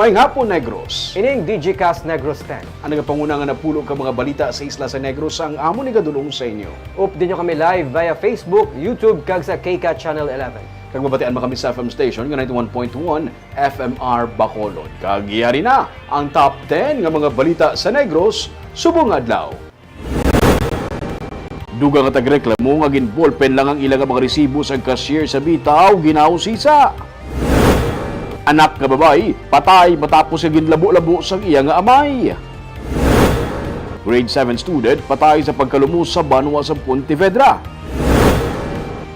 Maayong hapon, Negros. Ining DigiCast Negros 10. Ang nagapangunang napulo ka mga balita sa isla sa Negros ang amo ni gadulong sa inyo. Update nyo kami live via Facebook, YouTube, kag sa KCAT Channel 11. Kag mabatian mo kami sa FM station, 91.1 FMR Bacolod. Kag iyari na ang top 10 nga mga balita sa Negros, subong adlaw. Dugang nga tagreklamo nga ginballpen lang ang ilang mga resibo sa cashier sa bitaw, ginausisa. Anak nga babae, patay matapos sa ginlabo-labo sa iya nga amay. Grade 7 student, patay sa pagkalumos sa banwa sa Pontevedra.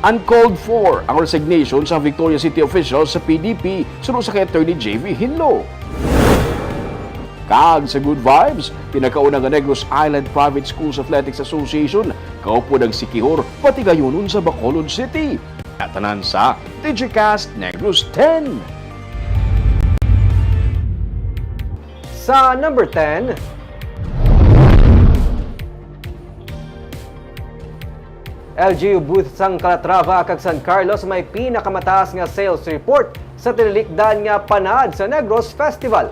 Uncalled for ang resignation sa Victoria City officials sa PDP sunod sa kay Attorney JV Hinlo. Kag sa Good Vibes, pinakauna nga Negros Island Private Schools Athletics Association, kaupo ng Sikihor, pati gayunon sa Bacolod City. Atanan sa DigiCast Negros 10. Sa number 10, LGU booth sang Calatrava kag San Carlos may pinakamataas nga sales report sa tinilikdan nga panad sa Negros Festival.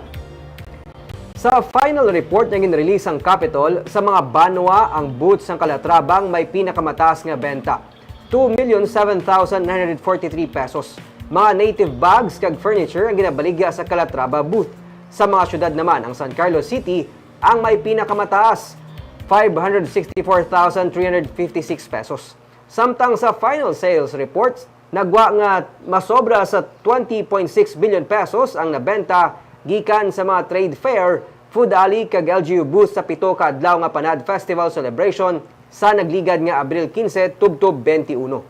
Sa final report nga ginrelease ang Capitol, sa mga banwa ang booth sang Calatrava may pinakamataas nga benta, 2,07,943 pesos. Mga native bags kag furniture ang ginabaligya sa Calatrava booth. Sa mga syudad naman, ang San Carlos City ang may pinakamataas, 564,356 pesos. Samtang sa final sales reports, nagwa nga masobra sa 20.6 billion pesos ang nabenta gikan sa mga trade fair, food alley kag LGU booth sa pito ka adlaw nga Panad Festival Celebration sa nagligad nga Abril 15 tubtob 21.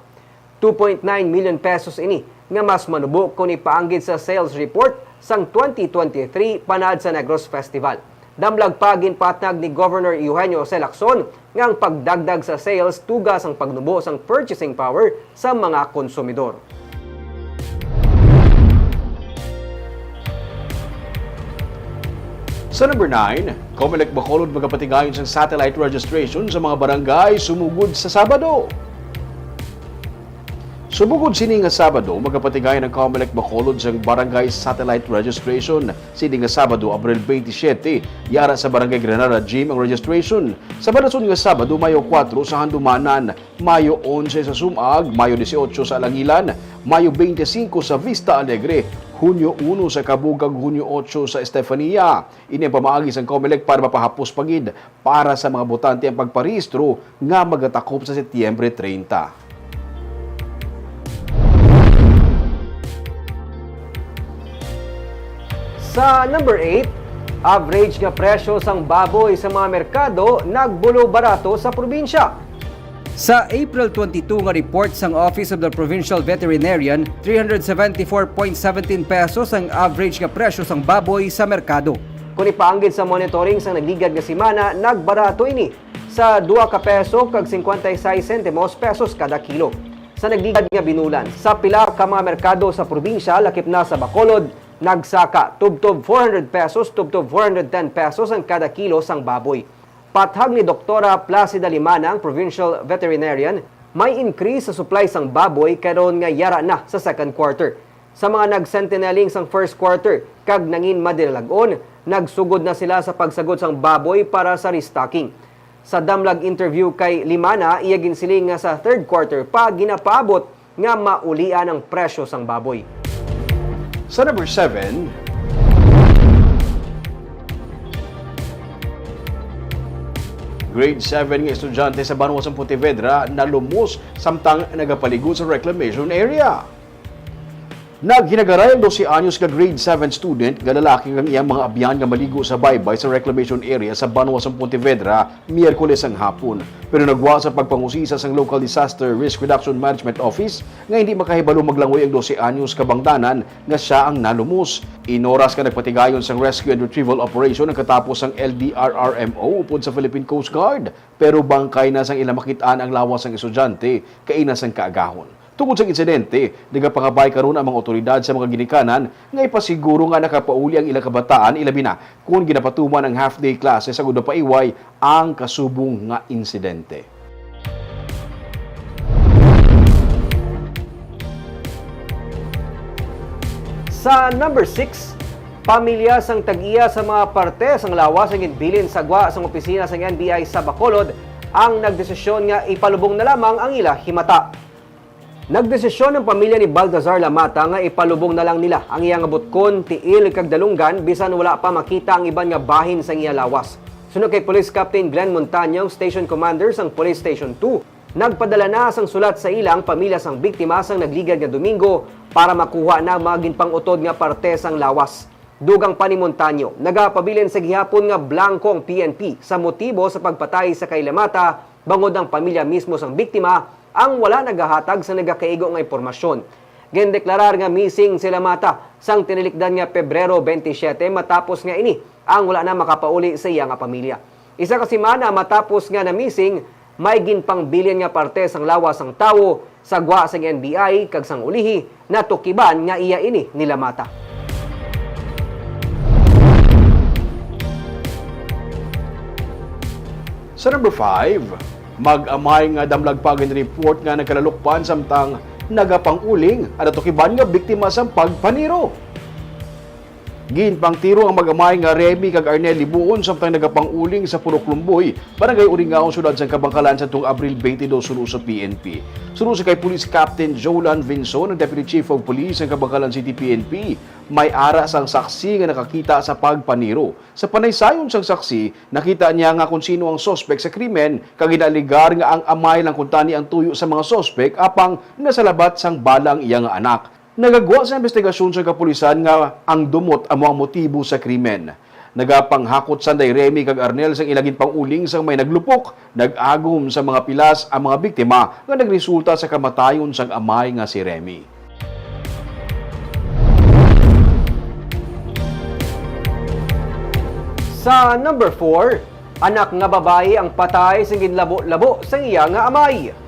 2.9 million pesos ini nga mas manubok kung ipaanggid sa sales report sang 2023 Panad sa Negros Festival. Damlag pa ginpatnag ni Governor Eugenio C. Lacson nga ang pagdagdag sa sales tugas ang pagnubo sang purchasing power sa mga konsumidor. Sa number 9, Comelec Bacolod magapatigayon sa satellite registration sa mga barangay sumugod sa Sabado. Sumugod sini nga Sabado, magapatigayon ng Comelec Bacolod sa barangay satellite registration. Sini nga Sabado, Abril 27, yara sa barangay Granada Gym ang registration. Sa banason nga Sabado, Mayo 4 sa Handumanan, Mayo 11 sa Sumag, Mayo 18 sa Alangilan, Mayo 25 sa Vista Alegre, Hunyo 1 sa Kabugag, Hunyo 8 sa Estefania. Ini ang pamaagi sa Comelec para mapahapos pagid para sa mga botante ang pagparehistro nga magatakop sa Setyembre 30. Sa number 8, average nga presyo sang baboy sa mga merkado nagbulo barato sa probinsya. Sa April 22 nga report sang Office of the Provincial Veterinarian, 374.17 pesos ang average nga presyo sang baboy sa merkado. Kung ipaanggid sa monitoring sang nagligad nga simana, nagbarato ini sa 2 ka peso kag 56 centimos pesos kada kilo. Sa nagligad nga binulan, sa pila ka mga merkado sa probinsya, lakip na sa Bacolod, nagsaka tubtob 400 pesos, tubtob 410 pesos ang kada kilo sang baboy. Pathag ni Doktora Placida Limana, ang Provincial Veterinarian, may increase sa supply sang baboy karon nga yara na sa second quarter. Sa mga nag-sentineling sang first quarter, kag nangin madinalag-on, nagsugod na sila sa pagsagod sang baboy para sa restocking. Sa damlag interview kay Limana, iya ginsiling nga sa third quarter pa ginapaabot nga maulian ang presyo sang baboy. Sa number 7, Grade 7 nga estudyante sa Banwa sa Pontevedra na lumos samtang nagapaligo sa reclamation area. Naghinagaray ang 12 anyos ka grade 7 student nga lalaki ang iyang mga abyan nga maligo sa baybay sa reclamation area sa Banwa sa Pontevedra Miyerkules ang hapon. Pero nagwa sa pagpangusisa sa Local Disaster Risk Reduction Management Office nga hindi makahibalo maglangoy ang 12 anyos ka bangdanan nga siya ang nalumos. Inoras ka nagpatigayon sa rescue and retrieval operation ang katapos ang LDRRMO upod sa Philippine Coast Guard. Pero bangkay na sang ilang makitaan ang lawas ng estudyante kainas ang kaagahon. Tungkol sa insidente, nagapangabay karon ang mga otoridad sa mga ginikanan nga ipasiguro nga nakapauli ang ilang kabataan ilabi na kung ginapatuman ang half-day classes sa paiway ang kasubong nga insidente. Sa number 6, Pamilya sang tag-iya sa mga parte sang lawas ang inbilin sagwa sang opisina sang NBI sa Bacolod ang nagdesisyon nga ipalubong na lamang ang ila himata. Nagdesisyon ng pamilya ni Baltazar Lamata nga ipalubong na lang nila ang iyang abutkon, tiil kag dalunggan bisan wala pa makita ang iban nga bahin sang iya lawas. Sunod kay Police Captain Glenn Montaño, Station Commander sang Police Station 2, nagpadala na sang sulat sa ilang pamilya sang biktima sang nagligad nga Domingo para makuha na maging pang-utod nga parte sang lawas. Dugang pa ni Montaño, nagapabilin sa gihapon nga blanco ang PNP sa motibo sa pagpatay sa kay Lamata, bangod ang pamilya mismo sang biktima ang wala nagahatag sa nagakaigo nga impormasyon. Gindeklarar nga missing si Lamata sang tinilikdan nga Pebrero 27 matapos nga ini ang wala na makapauli sa iya nga pamilya. Isa ka semana matapos nga na missing, may ginpang bilyan nga parte sang lawas sang tawo, sagwa sang NBI kag sang ulihi natukiban nga iya ini ni Lamata. Sa number 5, mag-amay nga damlag pagin report nga nagkalalukpan samtang nagapanguling at natukiban nga biktima sa pagpaniro. Ginpang tiro ang mag-amay nga Remy kag Arnel Libuon samtang nagapanguling sa Purok Lumboy, barangay Uringaon, sudad sa Kabangkalan sa tuong Abril 22 sunu sa PNP. Sunu sa kay Police Captain Jolan Vinson, ang Deputy Chief of Police ng Kabangkalan City PNP, may ara sang saksi nga nakakita sa pagpaniro. Sa panaysayon sang saksi, nakita niya nga kung sino ang sospek sa krimen kag ginaligar nga ang amay lang kuntani ang tuyo sa mga sospek apang nasalabat sang balang iyang anak. Nagagwa sa investigasyon sa kapulisan nga ang dumot amo ang motibo sa krimen. Nagapanghakot sanday Remy kag Arnel sang ilagin panguling sang may naglupok, nag-agom sa mga pilas ang mga biktima nga nagresulta sa kamatayon sang amay nga si Remy. Sa number 4, anak nga babae ang patay sang ginlabo-labo sang iya nga amay.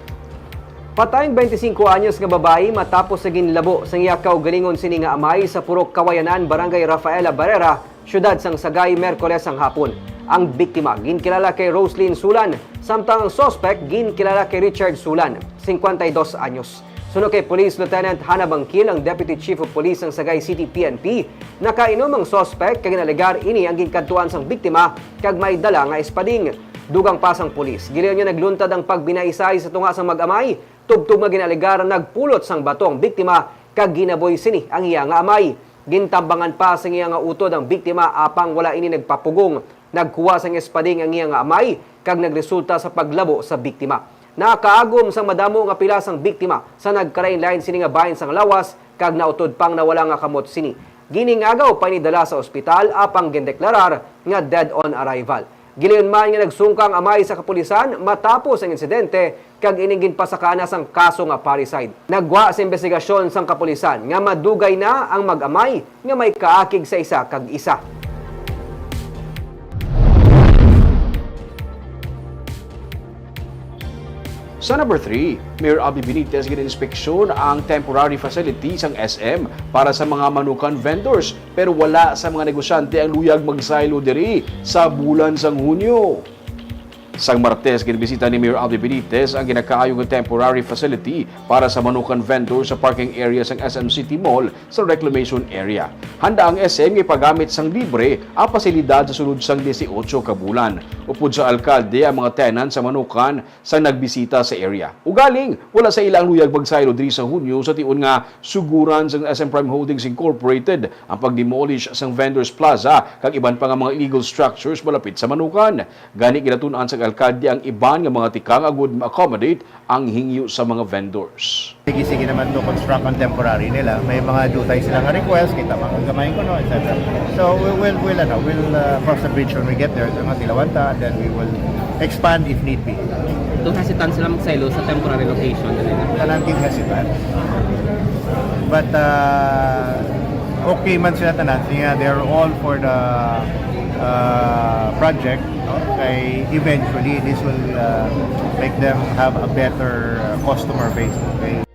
Patayng 25 anyos nga babae matapos sa ginlabo sang iya kaugalingon sini nga amay sa Purok Kawayanan, Barangay Rafaela Barrera, syudad sang Sagay, Merkoles ang hapon. Ang biktima ginkilala kay Roslyn Sulan, samtang ang suspect ginkilala kay Richard Sulan, 52 anyos. Sunod kay Police Lieutenant Hannah Bangkil, ang Deputy Chief of Police ng Sagay City PNP, nakainom ang suspect kag ginalegar ini ang ginkantuan sang biktima kag may dala nga espading. Dugang pasang pulis, giliw niya nagluntad ang pagbinaisay sa tunga sang mag-amay, tubtub nga ginalegar nagpulot sang bato ang biktima kag ginaboy sini ang iya nga amay. Gintambangan pa sang iya nga utod ang biktima apang wala ini nagpapugong. Nagkuha sang espading ang iya nga amay kag nagresulta sa paglabo sa biktima. Nakaagom sang madamo nga pila sang biktima sa nagkarain-lain sini nga bahin sang lawas kag nautod pang nawala nga kamot sini. Giningagaw pa ni dala sa ospital apang gindeklarar nga dead on arrival. Giliyon man nga nagsungkang amay sa kapulisan matapos ang insidente kag iningin pa sa kanas ang kaso nga parricide. Nagwa sa investigasyon sang kapulisan nga madugay na ang mag-amay nga may kaakig sa isa kag isa. Sa number 3, Mayor Abby Benitez gininspeksyon ang temporary facility sang SM para sa mga manukan vendors pero wala sa mga negosyante ang luyag magsaylo diri sa bulan sang Hunyo. Sang Martes, ginibisita ni Mayor Abby Benitez ang ginakaayong temporary facility para sa manukan vendors sa parking area sang SM City Mall sa reclamation area. Handa ang SM ipagamit sang libre ang pasilidad sa sulod sang 18 ka bulan. Upod sa alkalde ang mga tenant sa manukan sang nagbisita sa area. Ugaling, wala sa ilang luyag magsaylo diri sa Hunyo sa tiun nga suguran sang SM Prime Holdings Incorporated ang pagdemolish sang Vendors Plaza kag iban pa nga mga illegal structures malapit sa manukan. Gani ginatun-an sa alkalde ang iban nga mga tikang agud ma-accommodate ang hingyo sa mga vendors. Sige naman to construct ang temporary nila. May mga dutay silang request, kita makagamayin ko no, etc. So we'll cross the bridge when we get there sa mga Tilawanta, and then we will expand if need be. Doon hesitant sila magsilo sa temporary location. Talanting hesitant. But okay man sila tanan. They're all for the project. Okay, eventually this will make them have a better customer base. Okay.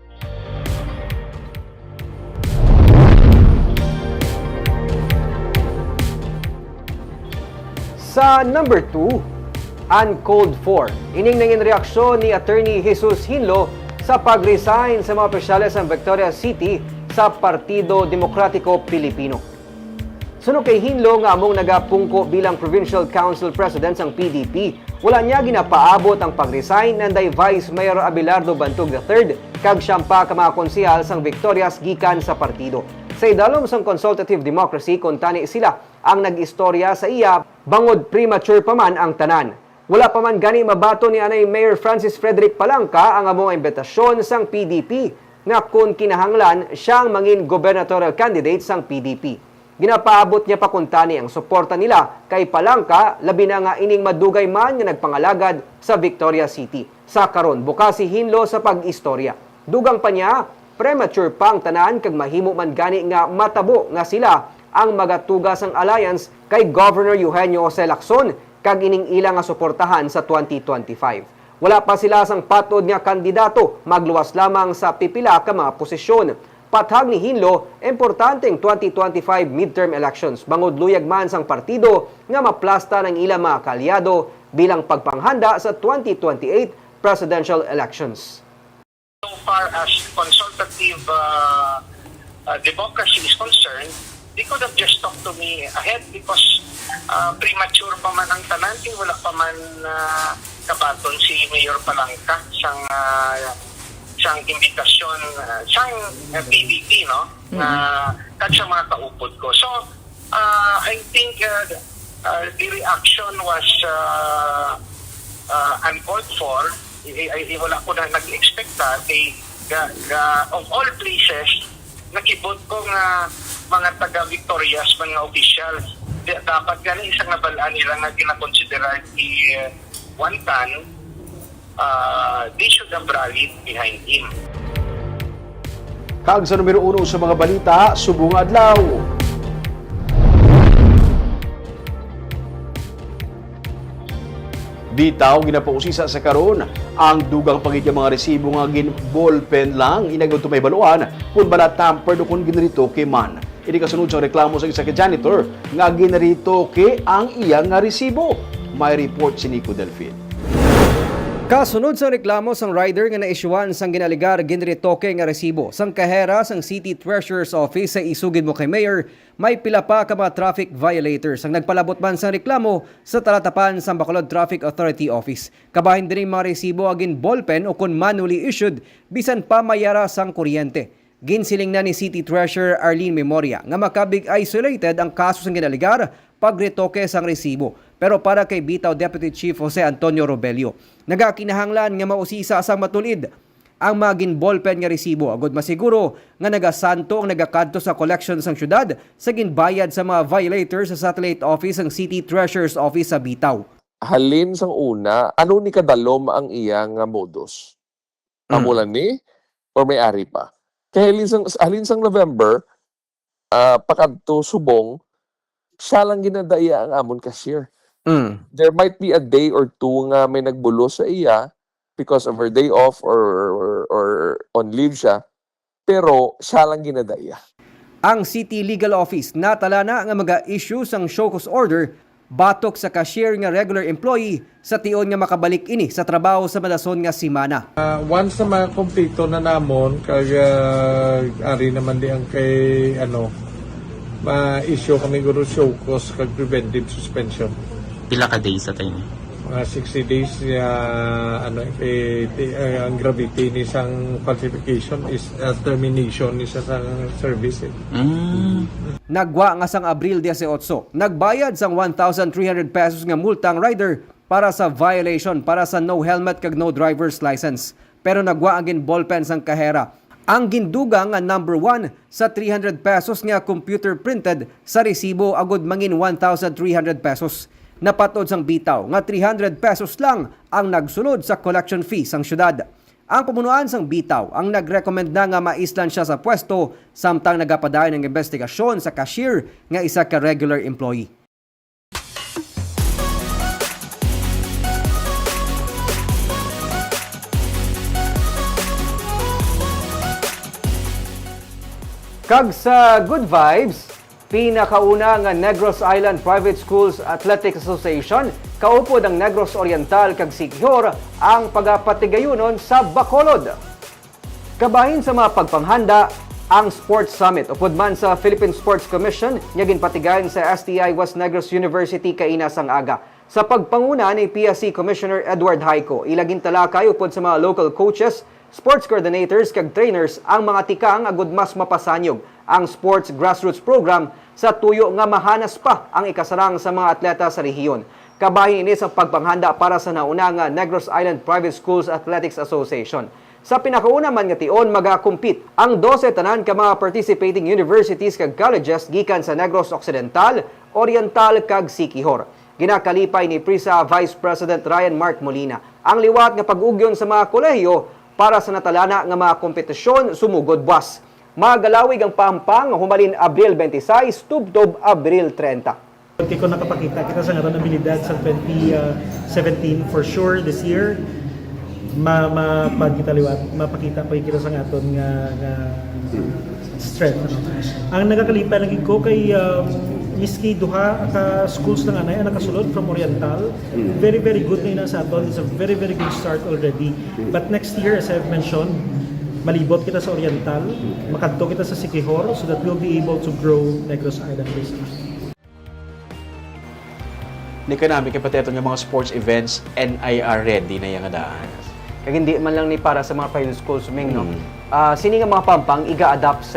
Sa number 2, uncalled for. Ining nangin reaksyon ni Attorney Jesus Hinlo sa pag-resign sa mga opisyales ng Victoria City sa Partido Demokratiko Pilipino. Suno kay Hinlo nga among nagapungko bilang Provincial Council President sang PDP, wala niya ginapaabot ang pag-resign nanday Vice Mayor Abelardo Bantog III kag siyampa ka mga konsehal sang Victorias gikan sa partido. Sa idalom sang consultative democracy kung tani sila ang nag-istorya sa iya bangod premature pa man ang tanan. Wala pa man gani mabato ni anay Mayor Francis Frederick Palangka ang among imbitasyon sang PDP nga kung kinahanglan siyang mangin gubernatorial candidate sang PDP. Ginapaabot niya pa kuntani ang suporta nila kay Palangka labi na nga ining madugay man nga nagpangalagad sa Victoria City. Sa karon bukas si Hinlo sa pag-istorya. Dugang pa niya, premature pa ang tanan kag mahimo man gani nga matabo nga sila ang magatugas ang alliance kay Governor Eugenio Jose Lacson kag ining ilang nga suportahan sa 2025. Wala pa sila sang patod nga kandidato, magluwas lamang sa pipila ka mga posisyon. Pathag ni Hinlo, importanteng 2025 midterm elections. Bangod luyag man sang partido nga maplasta ng ilang mga kalyado bilang pagpanghanda sa 2028 presidential elections. So far as consultative democracy is concerned, they could have just talked to me ahead because premature pa man ang tanan, wala pa man kabaton si Mayor Palangka siyang imbitasyon siyang PDP, no? Kag sa mga kaupod ko. So, I think the reaction was uncalled for. Wala ko na nag-expecta. Of all places, nakibot ko nga mga taga-Victorias, mga officials. Dapat gani isang nabalaan nila nga ginakonsiderar one tan, they should have rallied behind him. Kag sa numero 1 sa mga balita, subong adlaw. Bitaw ginapausisa sa karon ang dugang pagitya mga resibo nga gin ballpen lang inagod tumay baluan kun bala tampered o kun ginrito kay man. Ini kasunod sa reklamo sa isa ka janitor nga ginrito kay ang iyang nga resibo. May report si Nico Delfin. Kasunod sa reklamo sang rider nga naisyuan sang ginaligar ginritoke nga resibo sang kahera sang City Treasurer's Office sa isugid mo kay Mayor, may pila pa ka mga traffic violators ang nagpalabot man sang reklamo sa talatapan sang Bacolod Traffic Authority Office. Kabahin din mga resibo agin ballpen o kun manually issued bisan pa mayara sang kuryente. Ginsiling na ni City Treasurer Arlene Memoria nga makabig isolated ang kaso sang ginaligar pagretoke sang resibo. Pero para kay Bitaw Deputy Chief Jose Antonio Robelio, nagakinahanglan nga mausisa sang matulid ang magin ballpen nga resibo agud masiguro nga nagasanto ang nagakadto sa collection sang syudad sa ginbayad sa mga violators sa satellite office ng City Treasurer's Office sa Bitaw. Halin sang una, ano ni kadalom ang iyang modus? Amulan ni or may ari pa? Kaya halin sang November, pakadto subong, siya lang ginadaya ang amon cashier. There might be a day or two nga may nagbulo sa iya because of her day off or on leave siya, pero siya lang ginadaya. Ang City Legal Office natala na nga maga-issue sang show cause order batok sa cashier nga regular employee sa tion nga makabalik ini sa trabaho sa madason nga simana. Once na makumpleto na namon kag ari naman di ang kay ma-issue kami guro show cause kag preventive suspension. Pila ka days sa time? Mga 60 days ang gravity ni sang falsification is termination ni sa service. Nagwa nga sang Abril 18, nagbayad sang 1,300 pesos nga multang rider para sa violation para sa no helmet kag no driver's license. Pero nagwa agin ballpen sang kahera. Ang gindugang nga number 1 sa 300 pesos nga computer printed sa resibo agud mangin 1,300 pesos. Napatod sang Bitaw nga 300 pesos lang ang nagsunod sa collection fee sang syudad. Ang pamunuan sang Bitaw ang nagrecommend na nga maislan siya sa pwesto samtang nagapadayon ng investigasyon sa cashier nga isa ka regular employee. Kag sa Good Vibes, pinakauna nga Negros Island Private Schools Athletics Association, kaupod ang Negros Oriental kag Siquijor ang pagapatigayonon sa Bacolod. Kabahin sa mga pagpanghanda, ang Sports Summit upod man sa Philippine Sports Commission nga ginpatigayon sa STI West Negros University kaina sang aga. Sa pagpanguna ni PSC Commissioner Edward Haico, ilagin talakay upod sa mga local coaches, sports coordinators kag trainers ang mga tikang agud mas mapasanyog ang sports grassroots program sa tuyo nga mahanas pa ang ikasarang sa mga atleta sa rehiyon. Kabahin ini sa pagpanghanda para sa nauna nga Negros Island Private Schools Athletics Association. Sa pinakauna man nga tion magakompete ang 12 tanan ka mga participating universities kag colleges gikan sa Negros Occidental, Oriental kag Siquijor. Ginakalipay ni PRISA Vice President Ryan Mark Molina ang liwat nga pag-ugyon sa mga kolehiyo para sa natalana nga mga kompetisyon sumugod buwas. Magalawig ang pampang humalin Abril 26 tubtob Abril 30. Kaya kung nakapakita kita sa ngayon abilidad sa 2017 for sure this year mapakita pa kita sa aton nga strength. Ang nagakalipay lagi ko kay miski duha ka schools na anay ang nakasulod from Oriental. Very good na sa aton. It's a very good start already. But next year, as I've mentioned, malibot kita sa Oriental, makadto kita sa Siquijor so that we'll be able to grow Negros Island business. Ni kanami kay pateto nga mga sports events NIR ready na yang daan. Kaya hindi man lang ni para sa mga private schools suming, no? Sini nga mga pampang iga-adapt sa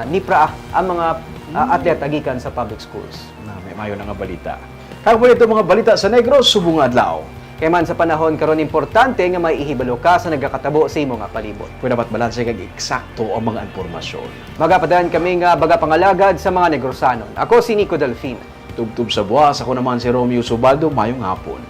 NIPRA ang mga atleta gikan sa public schools. May mayo na nga balita. Kaya po ito mga balita sa Negros, subong adlaw. Kaya man sa panahon karon importante nga may ihibalo ka sa nagakatabo sa imo nga palibot. Kung dapat balanse kag eksakto ang mga impormasyon. Magapadaan kami nga baga pangalagad sa mga Negrosanon. Ako si Nico Delfin. Tubtub sa buwas, ako naman si Romeo Subaldo, mayong hapon.